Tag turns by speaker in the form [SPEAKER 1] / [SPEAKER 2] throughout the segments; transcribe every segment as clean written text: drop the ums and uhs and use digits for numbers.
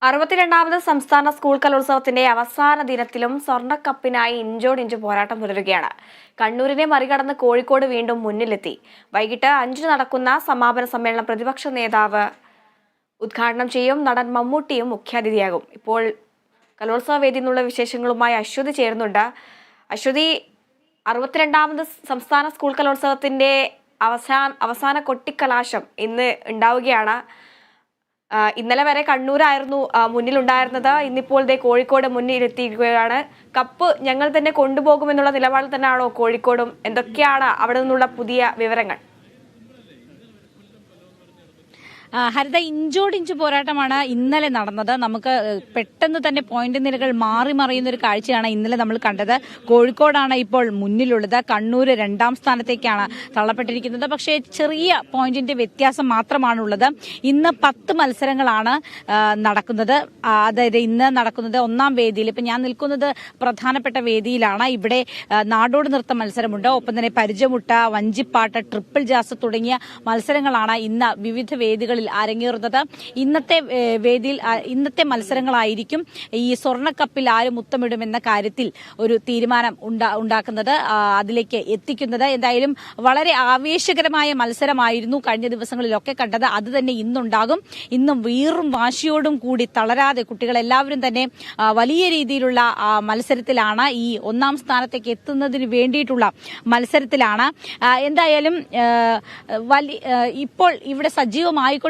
[SPEAKER 1] 62ാമത് സംസ്ഥാന സ്കൂൾ കലോത്സവത്തിന്റെ അവസാന ദിനത്തിലും സ്വർണ്ണക്കപ്പിനായി ഇഞ്ചോടിഞ്ച് പോരാട്ടം തുടരുകയാണ്. കണ്ണൂരിനെ മറികടന്ന് കോഴിക്കോട് വീണ്ടും മുന്നിലെത്തി. വൈകിട്ട് 5 നടക്കുന്ന സമാപന സമ്മേളനം പ്രതിപക്ഷ നേതാവ് ഉദ്ഘാടനം ചെയ്യും. നടൻ മമ്മൂട്ടിയും മുഖ്യാതിഥിയാകും. ഇപ്പോൾ കലോത്സവ വേദിയിൽ നിന്നുള്ള വിശേഷങ്ങളുമായി അശ്വതി ചേരുന്നുണ്ട്. അശ്വതി, 62ാമത് സംസ്ഥാന സ്കൂൾ കലോത്സവത്തിന്റെ അവസാന കൊട്ടിക്കലാശം ഇന്ന് ഉണ്ടാവുകയാണ്. ഇന്നലെ വരെ കണ്ണൂരായിരുന്നു മുന്നിലുണ്ടായിരുന്നത്. ഇന്നിപ്പോൾ കോഴിക്കോട് മുന്നിലെത്തിയിരിക്കുകയാണ്. കപ്പ് ഞങ്ങൾ തന്നെ കൊണ്ടുപോകുമെന്നുള്ള നിലപാടിൽ തന്നെയാണോ കോഴിക്കോടും? എന്തൊക്കെയാണ് അവിടെ നിന്നുള്ള പുതിയ വിവരങ്ങൾ?
[SPEAKER 2] ഹരിത, ഇഞ്ചോടിഞ്ച് പോരാട്ടമാണ് ഇന്നലെ നടന്നത്. നമുക്ക് പെട്ടെന്ന് തന്നെ പോയിന്റ് നിലകൾ മാറി മറിയുന്ന ഒരു കാഴ്ചയാണ് ഇന്നലെ നമ്മൾ കണ്ടത്. കോഴിക്കോടാണ് ഇപ്പോൾ മുന്നിലുള്ളത്. കണ്ണൂർ 2ാം സ്ഥാനത്തേക്കാണ് തള്ളപ്പെട്ടിരിക്കുന്നത്. പക്ഷേ ചെറിയ പോയിന്റിന്റെ വ്യത്യാസം മാത്രമാണുള്ളത്. ഇന്ന് 10 മത്സരങ്ങളാണ് നടക്കുന്നത്. അതായത് ഇന്ന് നടക്കുന്നത് 1ാം വേദിയിൽ. ഇപ്പം ഞാൻ നിൽക്കുന്നത് പ്രധാനപ്പെട്ട വേദിയിലാണ്. ഇവിടെ നാടോടി നൃത്ത മത്സരമുണ്ട്. ഒപ്പം തന്നെ പരിചമുട്ട, വഞ്ചിപ്പാട്ട്, ട്രിപ്പിൾ ജാസ് തുടങ്ങിയ മത്സരങ്ങളാണ് ഇന്ന് വിവിധ വേദികളിൽ അരങ്ങേറുന്നത്. ഇന്നത്തെ മത്സരങ്ങളായിരിക്കും ഈ സ്വർണ്ണക്കപ്പിൽ ആര് മുത്തമിടുമെന്ന കാര്യത്തിൽ ഒരു തീരുമാനം ഉണ്ടാക്കുന്നത്, അതിലേക്ക് എത്തിക്കുന്നത്. എന്തായാലും വളരെ ആവേശകരമായ മത്സരമായിരുന്നു കഴിഞ്ഞ ദിവസങ്ങളിലൊക്കെ കണ്ടത്. അത് തന്നെ ഇന്നുണ്ടാകും. ഇന്നും വീറും വാശിയോടും കൂടി തളരാതെ കുട്ടികളെല്ലാവരും തന്നെ വലിയ രീതിയിലുള്ള മത്സരത്തിലാണ്. ഈ 1ാം സ്ഥാനത്തേക്ക് എത്തുന്നതിന് വേണ്ടിയിട്ടുള്ള മത്സരത്തിലാണ്. എന്തായാലും ഇപ്പോൾ ഇവിടെ സജീവമായിക്കൊണ്ടിരിക്കുകയാണ്.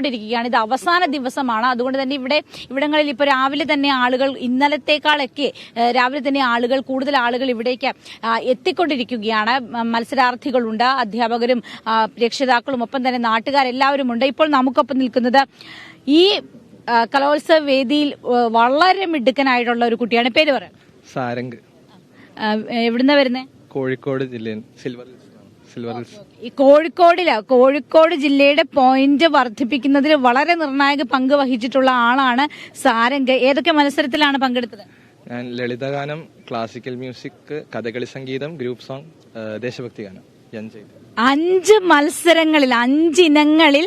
[SPEAKER 2] ഇത് അവസാന ദിവസമാണ്. അതുകൊണ്ട് തന്നെ ഇവിടങ്ങളിൽ ഇപ്പോൾ രാവിലെ തന്നെ ആളുകൾ, ഇന്നലത്തേക്കാളൊക്കെ രാവിലെ തന്നെ കൂടുതൽ ആളുകൾ ഇവിടേക്ക് എത്തിക്കൊണ്ടിരിക്കുകയാണ്. മത്സരാർത്ഥികളുണ്ട്, അധ്യാപകരും രക്ഷിതാക്കളും ഒപ്പം തന്നെ നാട്ടുകാരെല്ലാവരും ഉണ്ട്. ഇപ്പോൾ നമുക്കൊപ്പം നിൽക്കുന്നത് ഈ കലോത്സവ വേദിയിൽ വളരെ മിടുക്കനായിട്ടുള്ള ഒരു കുട്ടിയാണ്. പേര് പറയാം.
[SPEAKER 3] സാരംഗ്.
[SPEAKER 2] എവിടുന്ന വരുന്നേ?
[SPEAKER 3] കോഴിക്കോട് ജില്ലയിൽ
[SPEAKER 2] ഈ കോഴിക്കോട് ജില്ലയുടെ പോയിന്റ് വർദ്ധിപ്പിക്കുന്നതിൽ വളരെ നിർണായക പങ്ക് വഹിച്ചിട്ടുള്ള ആളാണ് സാരംഗ്. ഏതൊക്കെ മത്സരത്തിലാണ് പങ്കെടുത്തത്?
[SPEAKER 3] ഞാൻ ലളിതഗാനം, ക്ലാസിക്കൽ മ്യൂസിക്, കഥകളി സംഗീതം, ഗ്രൂപ്പ് സോങ്, ദേശഭക്തി ഗാനം
[SPEAKER 2] 5 മത്സരങ്ങളിൽ 5 ഇനങ്ങളിൽ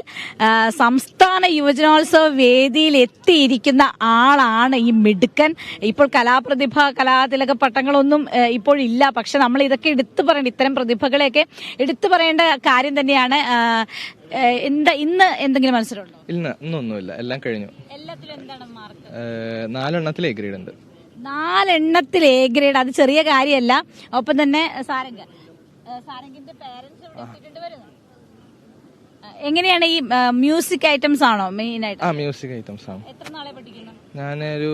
[SPEAKER 2] സംസ്ഥാന യുവജനോത്സവ വേദിയിൽ എത്തിയിരിക്കുന്ന ആളാണ് ഈ മിടുക്കൻ. ഇപ്പോൾ കലാപ്രതിഭ, കലാതിലക പട്ടങ്ങളൊന്നും ഇപ്പോഴില്ല. പക്ഷെ നമ്മൾ ഇതൊക്കെ എടുത്തു പറയേണ്ട, ഇത്തരം പ്രതിഭകളെയൊക്കെ എടുത്തു പറയേണ്ട കാര്യം തന്നെയാണ്. ഇന്ന് എന്തെങ്കിലും മത്സരമുണ്ടോ?
[SPEAKER 3] ഇന്നൊന്നുമില്ല, എല്ലാം കഴിഞ്ഞു.
[SPEAKER 2] എല്ലാത്തിലും എന്താണ് മാർക്ക്?
[SPEAKER 3] 4 എണ്ണത്തിൽ എ ഗ്രേഡ് ഉണ്ട്.
[SPEAKER 2] 4 എണ്ണത്തിൽ എ ഗ്രേഡ്, അത് ചെറിയ കാര്യമല്ല. ഒപ്പം തന്നെ സാരംഗിന്റെ പേരന്റ്സ് വരുന്നു. എങ്ങനെയാണ് ഈ മ്യൂസിക് ഐറ്റംസ് ആണോ മെയിൻ ആയിട്ട്?
[SPEAKER 3] മ്യൂസിക് ഐറ്റംസ് ആണ്.
[SPEAKER 2] എത്ര നാളെ പഠിക്കുന്നു?
[SPEAKER 3] ഞാനൊരു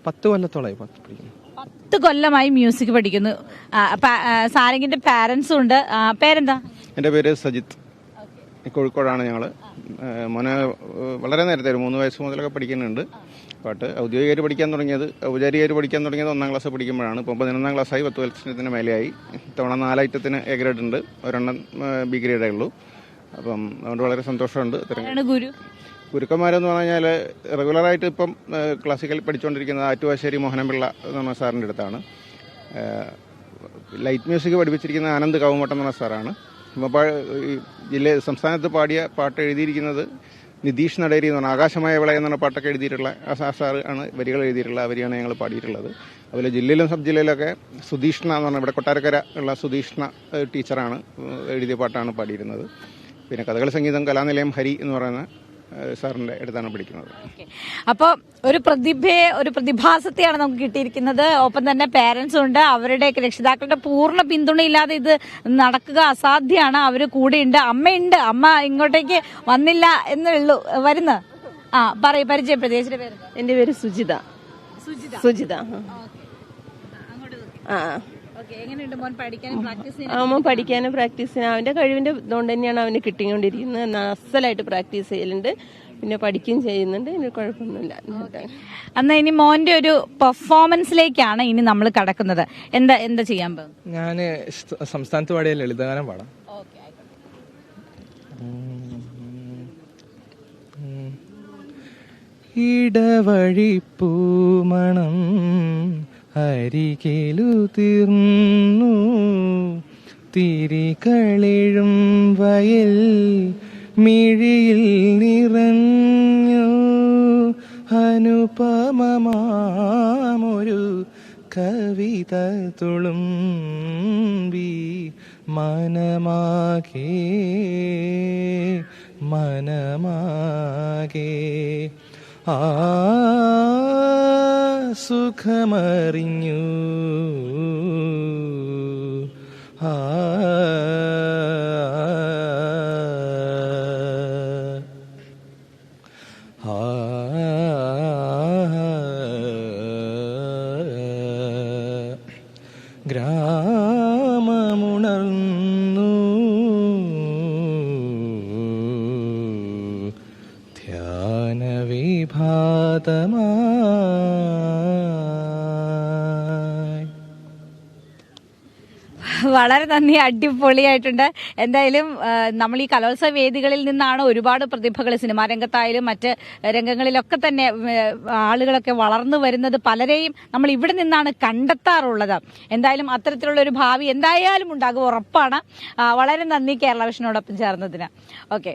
[SPEAKER 3] 10 കൊല്ലത്തോളമായി പഠിക്കുന്നു.
[SPEAKER 2] 10 കൊല്ലമായി മ്യൂസിക് പഠിക്കുന്നു. സാരംഗിന്റെ പാരന്റ്സും ഉണ്ട്. പേരെന്താ?
[SPEAKER 4] എൻ്റെ പേര് സജിത്ത്. കോഴിക്കോടാണ് ഞങ്ങള്. മോനെ വളരെ നേരത്തെ 3 വയസ്സ് മുതലൊക്കെ പഠിക്കുന്നുണ്ട് പാട്ട്. ഔദ്യോഗികമായിട്ട് പഠിക്കാൻ തുടങ്ങിയത് 1ാം ക്ലാസ് പഠിക്കുമ്പോഴാണ്. ഇപ്പോൾ 11ാം ക്ലാസ്സായി. 10 വർഷത്തിന് മേലെയായി. ഇത്തവണ 4 ഐറ്റത്തിന് എ ഗ്രേഡ് ഉണ്ട്, 1 ബി ഗ്രേഡേ ഉള്ളൂ. അപ്പം അതുകൊണ്ട് വളരെ സന്തോഷമുണ്ട്. ഗുരുക്കന്മാരെന്ന് പറഞ്ഞാൽ റെഗുലറായിട്ട് ഇപ്പം ക്ലാസിക്കൽ പഠിച്ചുകൊണ്ടിരിക്കുന്നത് ആറ്റുവാശ്ശേരി മോഹനപിള്ള എന്ന് പറഞ്ഞ സാറിൻ്റെ അടുത്താണ്. ലൈറ്റ് മ്യൂസിക് പഠിപ്പിച്ചിരിക്കുന്ന ആനന്ദ് കവുമട്ടം എന്ന് പറഞ്ഞ സാറാണ്. സംസ്ഥാനത്ത് പാടിയ പാട്ട് എഴുതിയിരിക്കുന്നത് നിതീഷ് നടേരി എന്ന് പറഞ്ഞാൽ ആകാശമായ വിള എന്നുള്ള പാട്ടൊക്കെ എഴുതിയിട്ടുള്ള സാറ് ആണ് വരികൾ എഴുതിയിട്ടുള്ള. ആ വരിയാണ് ഞങ്ങൾ പാടിയിട്ടുള്ളത്. അതുപോലെ ജില്ലയിലും സബ് ജില്ലയിലൊക്കെ സുധീഷ്ണ എന്ന് പറഞ്ഞാൽ ഇവിടെ കൊട്ടാരക്കര ഉള്ള സുധീഷ്ണ ടീച്ചറാണ് എഴുതിയ പാട്ടാണ് പാടിയിരുന്നത്. പിന്നെ കഥകളി സംഗീതം കലാനിലയം ഹരി എന്ന് പറയുന്ന സാറിന്റെ അടുത്താണ് പഠിക്കുന്നത്.
[SPEAKER 2] അപ്പോൾ ഒരു പ്രതിഭാസത്തെയാണ് നമുക്ക് കിട്ടിയിരിക്കുന്നത്. ഒപ്പം തന്നെ പേരൻസും ഉണ്ട്. അവരുടെ രക്ഷിതാക്കളുടെ പൂർണ്ണ പിന്തുണയില്ലാതെ ഇത് നടക്കുക അസാധ്യമാണ്. അവര് കൂടെയുണ്ട്, അമ്മയുണ്ട്. അമ്മ ഇങ്ങോട്ടേക്ക് വന്നില്ല എന്നുള്ളൂ. വരുന്ന പരിചയപ്പെടുത്തിയ പേര്?
[SPEAKER 5] എന്റെ പേര് സുജിത. അവൻ പഠിക്കാനും പ്രാക്ടീസിന് അവന്റെ കഴിവിന്റെ ഇതുകൊണ്ട് തന്നെയാണ് അവന് കിട്ടിക്കൊണ്ടിരിക്കുന്നത്. അസലായിട്ട് പ്രാക്ടീസ് ചെയ്യലുണ്ട്, പിന്നെ പഠിക്കുകയും ചെയ്യുന്നുണ്ട്. ഇതിന് കുഴപ്പമൊന്നുമില്ല.
[SPEAKER 2] എന്നാ ഇനി മോന്റെ ഒരു പെർഫോമൻസിലേക്കാണ് ഇനി നമ്മൾ കടക്കുന്നത്. എന്താ ചെയ്യാൻ പോകും?
[SPEAKER 3] ഞാൻ സംസ്ഥാനത്ത് പാടിയ ലളിതഗാനം പാടാം. ഇടവഴി പൂമണം അരികിലു തീർന്നു, തിരികളിഴും വയൽ മിഴിയിൽ നിറഞ്ഞു, അനുപമമാമൊരു കവിത തുളുമ്പി മനമാകെ ആ സുഖമറിഞ്ഞു ഗ്രാമമുണർന്നു ധ്യാനവിഭാതമായി.
[SPEAKER 2] വളരെ നന്ദി, അടിപൊളിയായിട്ടുണ്ട്. എന്തായാലും നമ്മൾ ഈ കലോത്സവ വേദികളിൽ നിന്നാണ് ഒരുപാട് പ്രതിഭകൾ സിനിമാ രംഗത്തായാലും മറ്റ് രംഗങ്ങളിലൊക്കെ തന്നെ ആളുകളൊക്കെ വളർന്നു വരുന്നത്. പലരെയും നമ്മൾ ഇവിടെ നിന്നാണ് കണ്ടെത്താറുള്ളത്. എന്തായാലും അത്തരത്തിലുള്ളൊരു ഭാവി എന്തായാലും ഉണ്ടാകും, ഉറപ്പാണ്. വളരെ നന്ദി കേരള വിഷനോടൊപ്പം ചേർന്നതിന്. ഓക്കെ.